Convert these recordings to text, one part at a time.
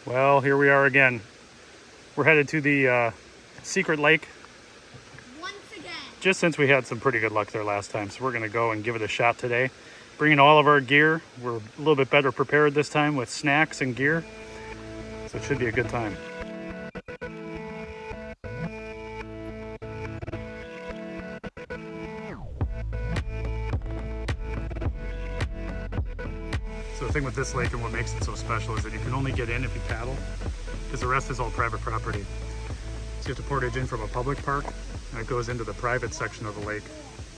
Well, here we are again. We're headed to the secret lake. Once again. Just since we had some pretty good luck there last time, so we're gonna go and give it a shot today. Bringing all of our gear. We're a little bit better prepared this time with snacks and gear. So it should be a good time. So the thing with this lake and what makes it so special is that you can only get in if you paddle, because the rest is all private property. So you have to portage in from a public park, and it goes into the private section of the lake.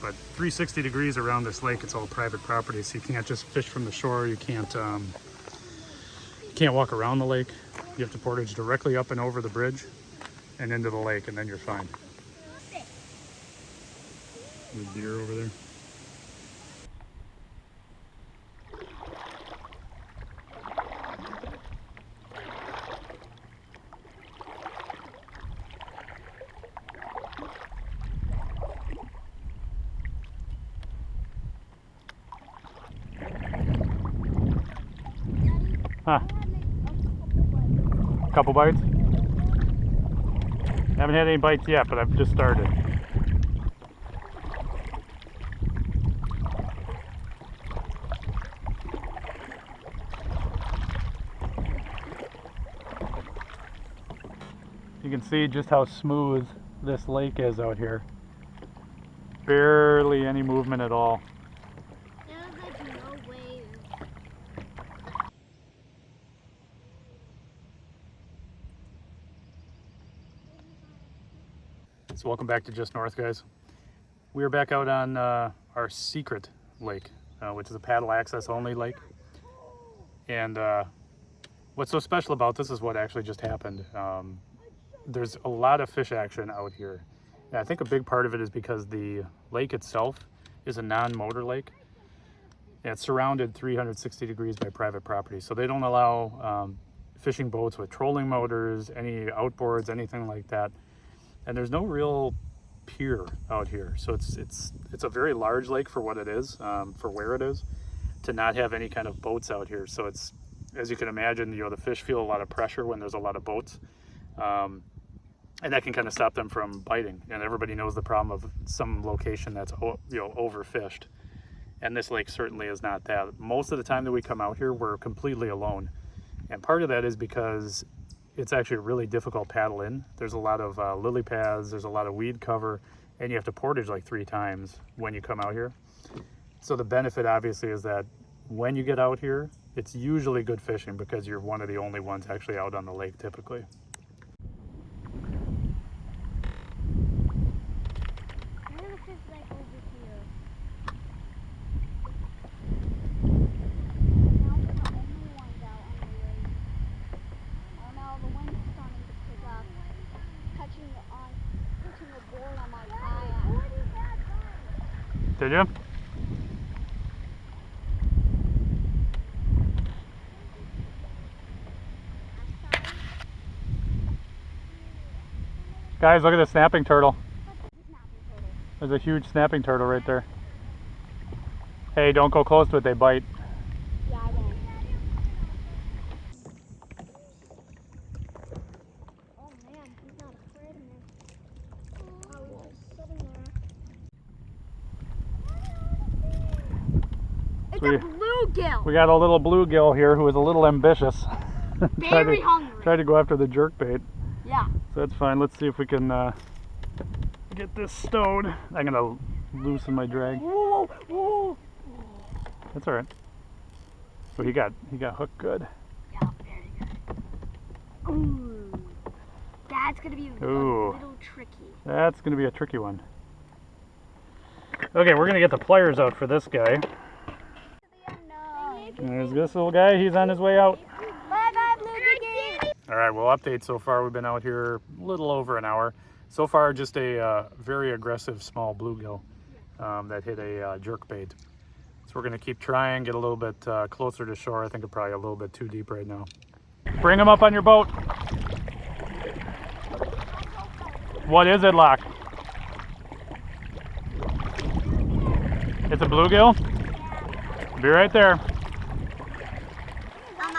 But 360 degrees around this lake, it's all private property, so you can't just fish from the shore. You can't walk around the lake. You have to portage directly up and over the bridge and into the lake, and then you're fine. There's deer over there. Huh. Couple bites? Haven't had any bites yet, but I've just started. You can see just how smooth this lake is out here. Barely any movement at all. So welcome back to Just North, guys. We are back out on our secret lake, which is a paddle access only lake. And what's so special about this is what actually just happened. There's a lot of fish action out here. And I think a big part of it is because the lake itself is a non-motor lake. And it's surrounded 360 degrees by private property. So they don't allow fishing boats with trolling motors, any outboards, anything like that. And there's no real pier out here, so it's a very large lake for what it is, for where it is, to not have any kind of boats out here. So it's, as you can imagine, the fish feel a lot of pressure when there's a lot of boats, and that can kind of stop them from biting. And everybody knows the problem of some location that's overfished, and this lake certainly is not that. Most of the time that we come out here, we're completely alone, and part of that is because it's actually a really difficult paddle in. There's a lot of lily pads, there's a lot of weed cover, and you have to portage like 3 times when you come out here. So the benefit obviously is that when you get out here, it's usually good fishing because you're one of the only ones actually out on the lake typically. Did you? Guys, look at the snapping turtle. There's a huge snapping turtle right there. Hey, don't go close to it, they bite. Yeah, I won't. Oh man, he's not afraid of me. Oh, he's just sitting there. It's a bluegill. We got a little bluegill here who is a little ambitious. Very hungry. Tried to go after the jerkbait. Yeah. So that's fine. Let's see if we can get this stowed. I'm gonna loosen my drag. Whoa, whoa. That's all right. So he got hooked good. Yeah, very good. Ooh, that's gonna be a little tricky. That's gonna be a tricky one. Okay, we're gonna get the pliers out for this guy. There's this little guy. He's on his way out. Bye-bye, bluegill. All right, well, update so far. We've been out here a little over an hour. So far, just a very aggressive small bluegill that hit a jerkbait. So we're going to keep trying, get a little bit closer to shore. I think it's probably a little bit too deep right now. Bring him up on your boat. What is it, Locke? It's a bluegill? Be right there.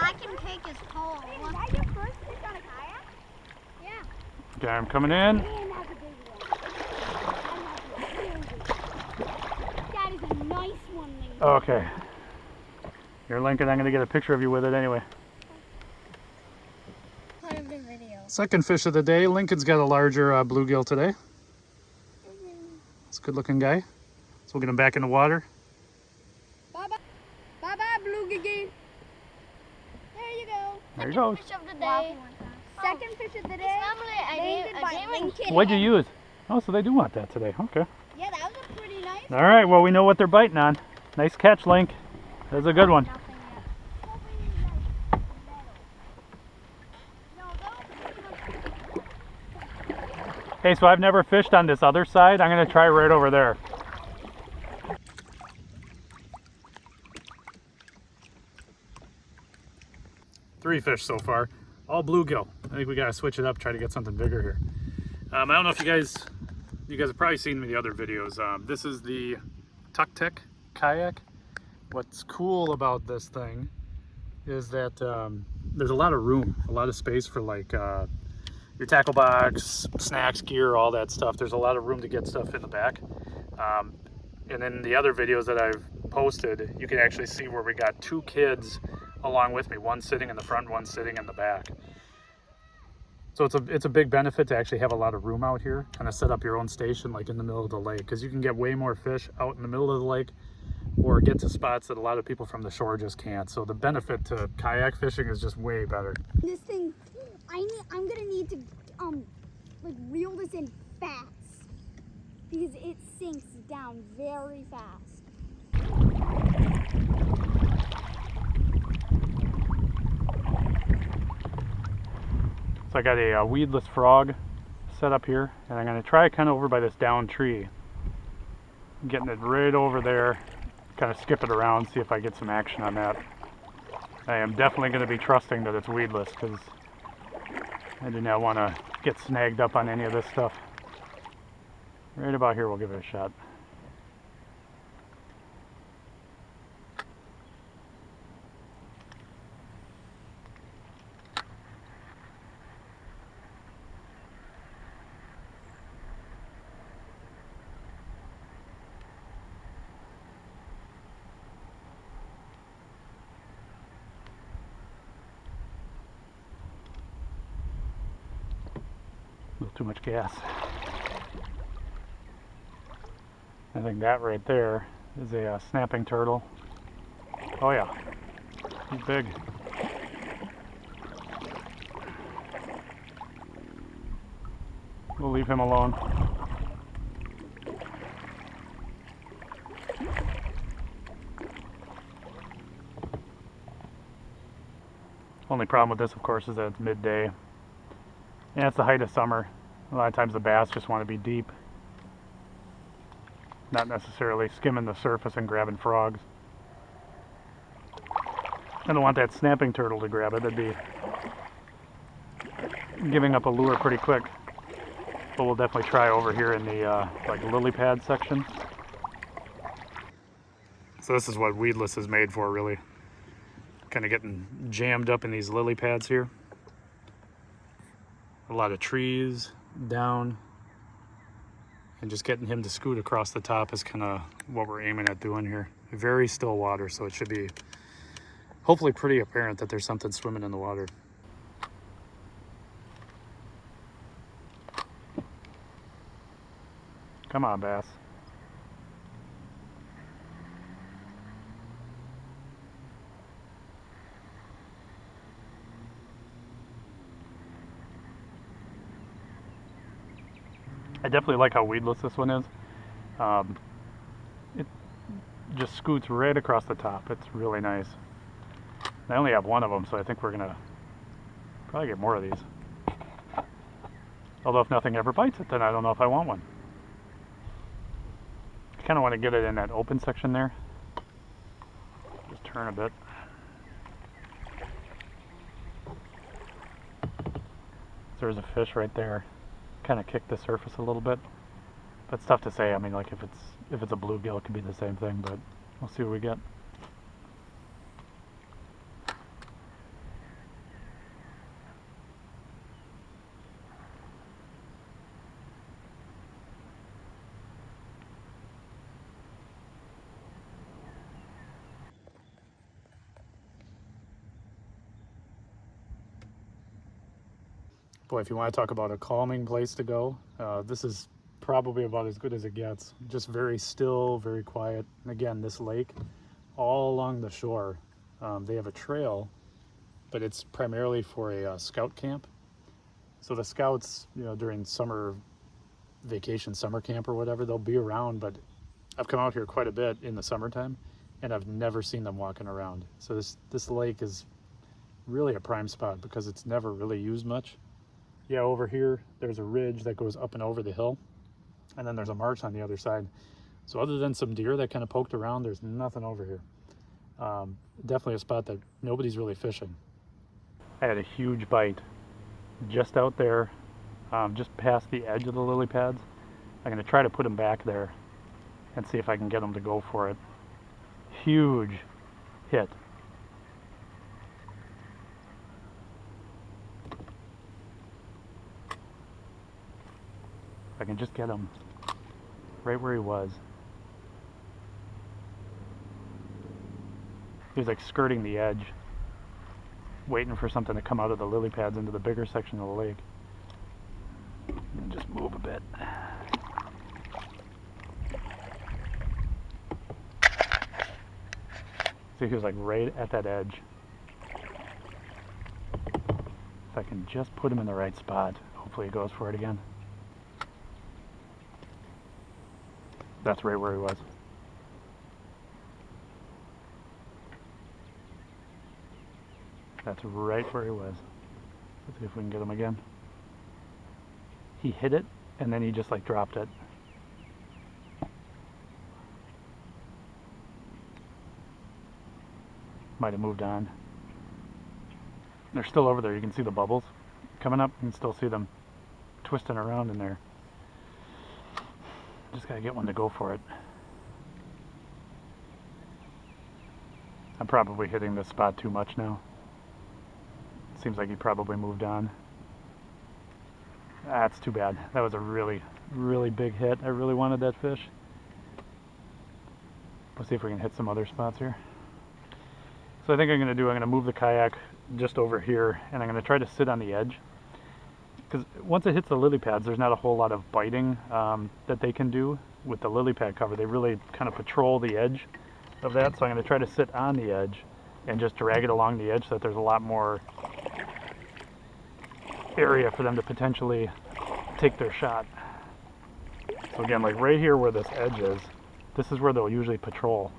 I can take his pole. first fish on a kayak? Yeah. Okay, I'm coming in. Man, that's a big one. That is a nice one, lady. Okay. You're Lincoln, I'm gonna get a picture of you with it anyway. Part of the video. Second fish of the day. Lincoln's got a larger bluegill today. It's a good looking guy. So we'll get him back in the water. Bye-bye. Bye-bye, bluegill. There you go. There you go. Fish of the day. Second fish of the day. Landed by Lincoln. What'd you use? Oh, so they do want that today. Okay. Yeah, that was a pretty nice. All right, well, we know what they're biting on. Nice catch, Link. That was a good one. Okay, so I've never fished on this other side. I'm gonna try right over there. Three fish so far, all bluegill. I think we gotta switch it up, try to get something bigger here. I don't know if you guys have probably seen the other videos. This is the Tucktec Kayak. What's cool about this thing is that there's a lot of room, a lot of space for like your tackle box, snacks, gear, all that stuff. There's a lot of room to get stuff in the back. And in the other videos that I've posted, you can actually see where we got two kids along with me, one sitting in the front, one sitting in the back. So it's a big benefit to actually have a lot of room out here, kind of set up your own station like in the middle of the lake, because you can get way more fish out in the middle of the lake or get to spots that a lot of people from the shore just can't. So the benefit to kayak fishing is just way better. This thing, I'm gonna need to like reel this in fast because it sinks down very fast. So I got a weedless frog set up here, and I'm going to try kind of over by this down tree. Getting it right over there, kind of skip it around, see if I get some action on that. I am definitely going to be trusting that it's weedless because I do not want to get snagged up on any of this stuff. Right about here, we'll give it a shot. A little too much gas. I think that right there is a snapping turtle. Oh yeah, he's big. We'll leave him alone. Only problem with this, of course, is that it's midday. And it's the height of summer. A lot of times the bass just want to be deep, not necessarily skimming the surface and grabbing frogs. I don't want that snapping turtle to grab it. That'd be giving up a lure pretty quick. But we'll definitely try over here in the like lily pad section. So this is what weedless is made for, really. Kind of getting jammed up in these lily pads here. A lot of trees down, and just getting him to scoot across the top is kind of what we're aiming at doing here. Very still water, so it should be hopefully pretty apparent that there's something swimming in the water. Come on, bass. I definitely like how weedless this one is. It just scoots right across the top. It's really nice. I only have one of them, so I think we're gonna probably get more of these. Although if nothing ever bites it, then I don't know if I want one. I kind of want to get it in that open section there. Just turn a bit. There's a fish right there. Kind of kick the surface a little bit, but it's tough to say. I mean, like if it's a bluegill, it could be the same thing, but we'll see what we get. Boy, if you want to talk about a calming place to go, this is probably about as good as it gets. Just very still, very quiet. And again, this lake, all along the shore, they have a trail, but it's primarily for a scout camp. So the scouts, you know, during summer vacation, summer camp or whatever, they'll be around, but I've come out here quite a bit in the summertime and I've never seen them walking around. So this lake is really a prime spot because it's never really used much. Yeah, over here, there's a ridge that goes up and over the hill, and then there's a marsh on the other side. So other than some deer that kind of poked around, there's nothing over here. Definitely a spot that nobody's really fishing. I had a huge bite just out there, just past the edge of the lily pads. I'm going to try to put them back there and see if I can get them to go for it. Huge hit. If I can just get him right where he was. He was like skirting the edge, waiting for something to come out of the lily pads into the bigger section of the lake. And just move a bit. See, he was like right at that edge. If I can just put him in the right spot, hopefully he goes for it again. That's right where he was. That's right where he was. Let's see if we can get him again. He hit it and then he just like dropped it. Might have moved on. They're still over there. You can see the bubbles coming up. You can still see them twisting around in there. Just gotta get one to go for it. I'm probably hitting this spot too much now. Seems like he probably moved on. That's too bad. That was a really, really big hit. I really wanted that fish. Let's see if we can hit some other spots here. So I think I'm gonna move the kayak just over here and I'm gonna try to sit on the edge. Because once it hits the lily pads, there's not a whole lot of biting that they can do with the lily pad cover. They really kind of patrol the edge of that. So I'm going to try to sit on the edge and just drag it along the edge so that there's a lot more area for them to potentially take their shot. So again, like right here where this edge is, this is where they'll usually patrol.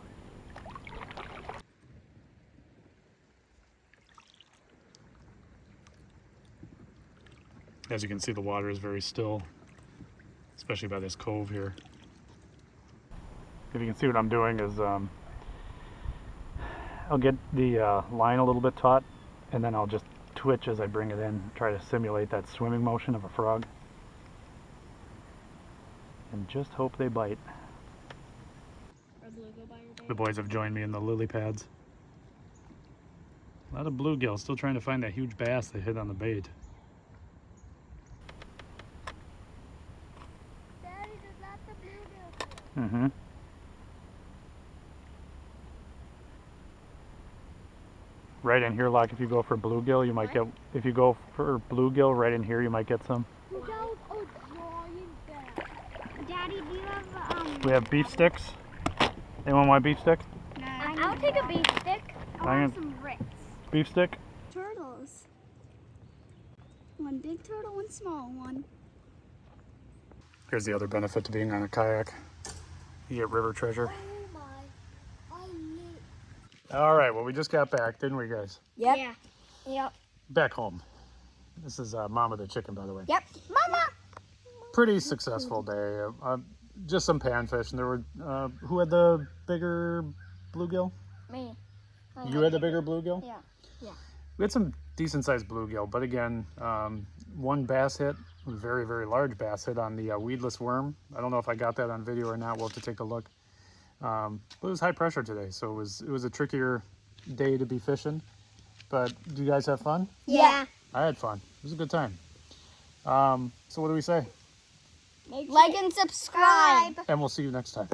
As you can see, the water is very still, especially by this cove here. If you can see what I'm doing is I'll get the line a little bit taut and then I'll just twitch as I bring it in, try to simulate that swimming motion of a frog. And just hope they bite. The boys have joined me in the lily pads. A lot of bluegill, still trying to find that huge bass they hit on the bait. Mm-hmm. Right in here, like if you go for bluegill, you might get. If you go for bluegill, right in here, you might get some. Daddy, do you have We have beef sticks. Anyone want beef stick? No. I'll take a beef stick. I want some Ritz. Beef stick. Turtles. One big turtle, one small one. Here's the other benefit to being on a kayak. You get river treasure. All right, well, we just got back, didn't we, guys? Yep. Yeah. Yep. Back home. This is Mama the chicken, by the way. Yep. Mama! Pretty successful day. Just some panfish, and there were, who had the bigger bluegill? Me. You had the bigger bluegill? Yeah. Yeah. We had some decent sized bluegill, but again, one bass hit, a very, very large bass hit on the weedless worm. I don't know if I got that on video or not. We'll have to take a look. But it was high pressure today, so it was a trickier day to be fishing. But do you guys have fun? Yeah. I had fun. It was a good time. So what do we say? Like and subscribe. And we'll see you next time.